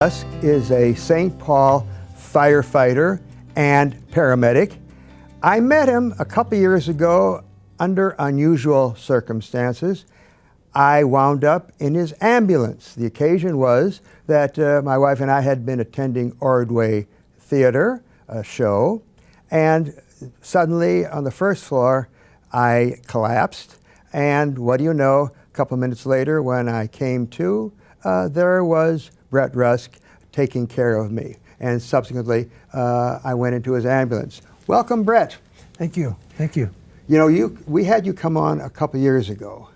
Rusk is a St. Paul firefighter and paramedic. I met him a couple years ago under unusual circumstances. I wound up in his ambulance. The occasion was that my wife and I had been attending Ordway Theater, a show, and suddenly on the first floor I collapsed, and what do you know, a couple minutes later when I came to, there was Bret Rusk taking care of me, and subsequently I went into his ambulance. Welcome, Bret. Thank you. Thank you. You know, we had you come on a couple years ago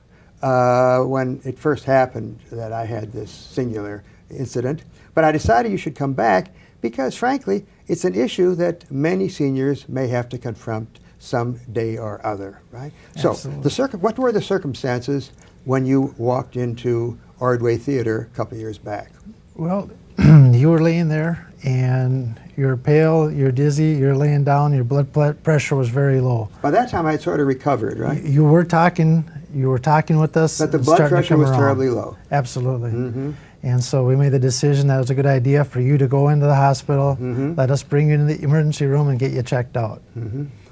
when it first happened that I had this singular incident, but I decided you should come back because, frankly, it's an issue that many seniors may have to confront some day or other, right? Absolutely. So, what were the circumstances when you walked into Ordway Theater a couple years back? Well, you were laying there and you're pale, you're dizzy, you're laying down, your blood pressure was very low. By that time I had sort of recovered, right? You were talking with us. But the blood pressure was terribly low. Absolutely. Mm-hmm. And so we made the decision that it was a good idea for you to go into the hospital, let us bring you into the emergency room and get you checked out.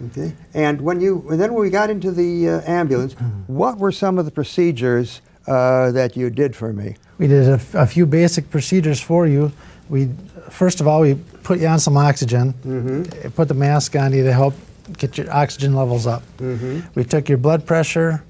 Okay. And when we got into the ambulance, what were some of the procedures that you did for me? We did a few basic procedures for you. First of all, we put you on some oxygen, put the mask on you to help get your oxygen levels up. We took your blood pressure,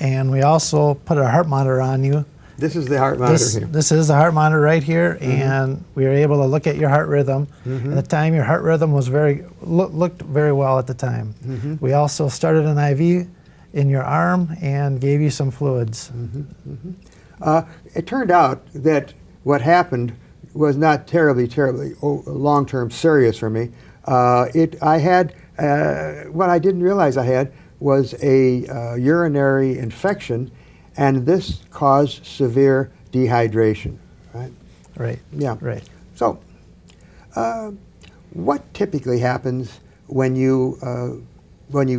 and we also put a heart monitor on you. This is the heart monitor here. This is the heart monitor right here, and we were able to look at your heart rhythm. At the time, your heart rhythm was looked very well at the time. We also started an IV in your arm and gave you some fluids. It turned out that what happened was not terribly long-term serious for me. I had what I didn't realize I had was a urinary infection, and this caused severe dehydration. Right. Right. Yeah. Right. So, what typically happens when you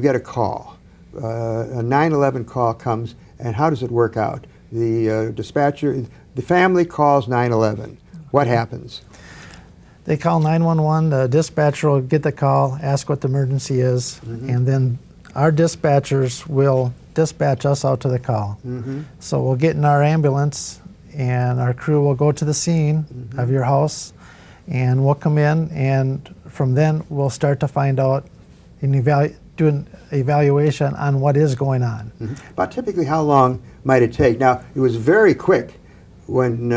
get a call? A 911 call comes, and how does it work out? The dispatcher, the family calls 911. What happens? They call 911. The dispatcher will get the call, ask what the emergency is, and then our dispatchers will dispatch us out to the call. So we'll get in our ambulance, and our crew will go to the scene of your house, and we'll come in, and from then we'll start to find out and do an evaluation on what is going on. About typically how long might it take? Now, it was very quick when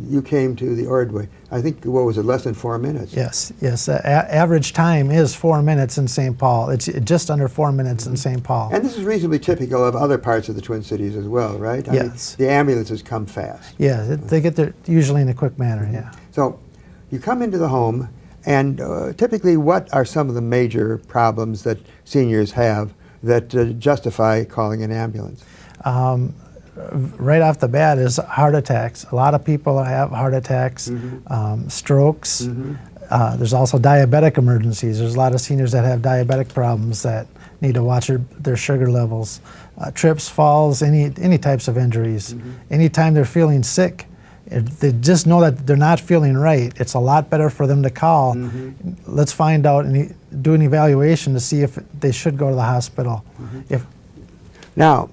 you came to the Ordway. I think, what was it, less than 4 minutes? Yes, yes. Average time is 4 minutes in St. Paul. It's just under 4 minutes in St. Paul. And this is reasonably typical of other parts of the Twin Cities as well, right? I mean, the ambulances come fast. Yeah, they get there usually in a quick manner, yeah. So you come into the home, and typically what are some of the major problems that seniors have that justify calling an ambulance? Right off the bat is heart attacks. A lot of people have heart attacks, strokes. There's also diabetic emergencies. There's a lot of seniors that have diabetic problems that need to watch their sugar levels. Trips, falls, any types of injuries. Anytime they're feeling sick, they just know that they're not feeling right. It's a lot better for them to call. Let's find out and do an evaluation to see if they should go to the hospital. Now,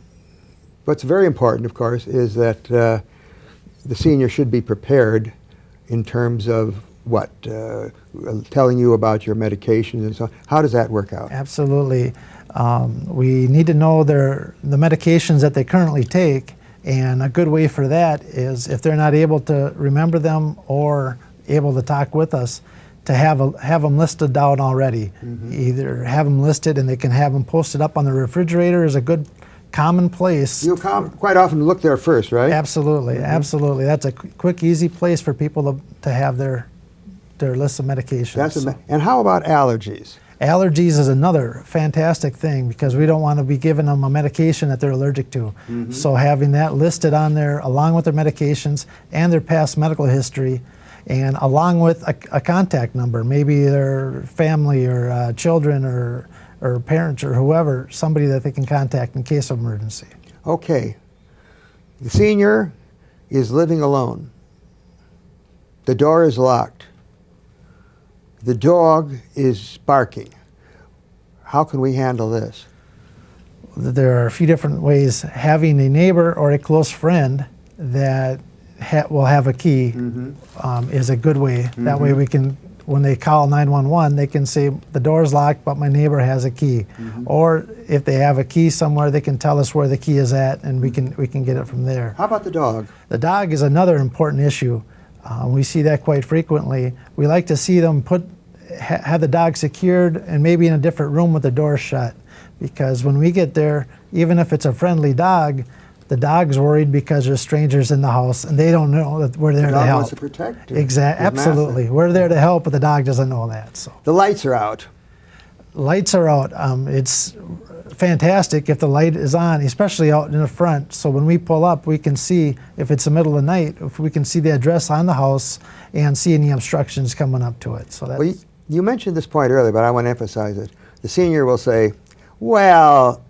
what's very important, of course, is that the senior should be prepared in terms of what? Telling you about your medications and so on. How does that work out? Absolutely. We need to know the medications that they currently take, and a good way for that is if they're not able to remember them or able to talk with us, to have them listed down already. Either have them listed and they can have them posted up on the refrigerator is a good common place. You quite often look there first, right? Absolutely, absolutely. That's a quick, easy place for people to have their list of medications. And how about allergies? Allergies is another fantastic thing because we don't want to be giving them a medication that they're allergic to. So having that listed on there along with their medications and their past medical history, and along with a contact number, maybe their family or children or parents or whoever, somebody that they can contact in case of emergency. Okay, the senior is living alone. The door is locked. The dog is barking. How can we handle this? There are a few different ways. Having a neighbor or a close friend that will have a key is a good way. That way we can, when they call 911, they can say, the door's locked, but my neighbor has a key. Or if they have a key somewhere, they can tell us where the key is at, and we can get it from there. How about the dog? The dog is another important issue. We see that quite frequently. We like to see them have the dog secured and maybe in a different room with the door shut. Because when we get there, even if it's a friendly dog, the dog's worried because there's strangers in the house and they don't know that we're there to help. The dog wants to protect you. Exactly, absolutely. Massive. We're there to help, but the dog doesn't know that. So the lights are out. Lights are out. It's fantastic if the light is on, especially out in the front. So when we pull up, we can see, if it's the middle of the night, if we can see the address on the house and see any obstructions coming up to it. So that's, well, you mentioned this point earlier, but I want to emphasize it. The senior will say, well,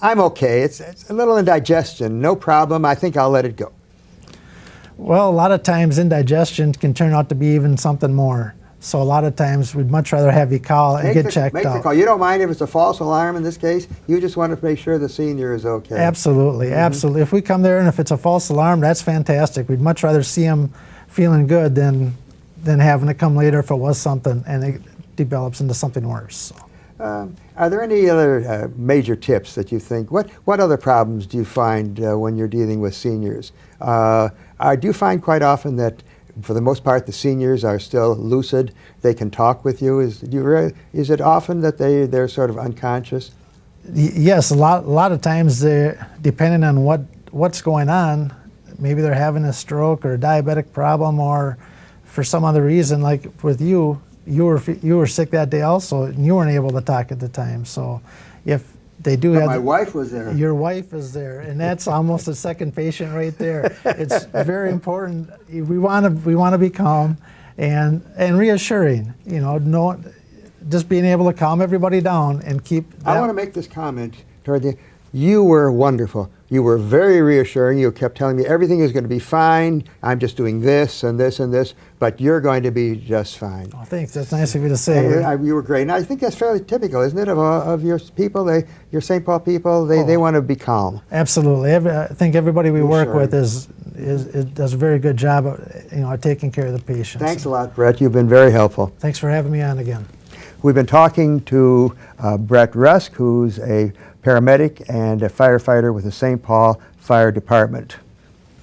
I'm okay. It's a little indigestion. No problem. I think I'll let it go. Well, a lot of times indigestion can turn out to be even something more. So a lot of times we'd much rather have you call and get checked out. Make the call. You don't mind if it's a false alarm in this case? You just want to make sure the senior is okay. Absolutely, absolutely. If we come there and if it's a false alarm, that's fantastic. We'd much rather see them feeling good than having to come later if it was something and it develops into something worse. So. Are there any other major tips that you think? What other problems do you find when you're dealing with seniors? Do you find quite often that, for the most part, the seniors are still lucid? They can talk with you. Is it often that they're sort of unconscious? Yes, a lot of times, depending on what's going on, maybe they're having a stroke or a diabetic problem, or for some other reason, like with you. You were sick that day also, and you weren't able to talk at the time. So, if they do have, my wife was there. Your wife is there, and that's almost a second patient right there. It's very important. We want to be calm and reassuring. You know, just being able to calm everybody down and keep. I want to make this comment toward the. You were wonderful. You were very reassuring. You kept telling me everything is going to be fine. I'm just doing this and this and this, but you're going to be just fine. Oh, thanks. That's nice of you to say. You were great. And I think that's fairly typical, isn't it, of your people? Your St. Paul people. They want to be calm. Absolutely. I think everybody we work with does a very good job of taking care of the patients. Thanks a lot, Bret. You've been very helpful. Thanks for having me on again. We've been talking to Bret Rusk, who's a paramedic and a firefighter with the St. Paul Fire Department.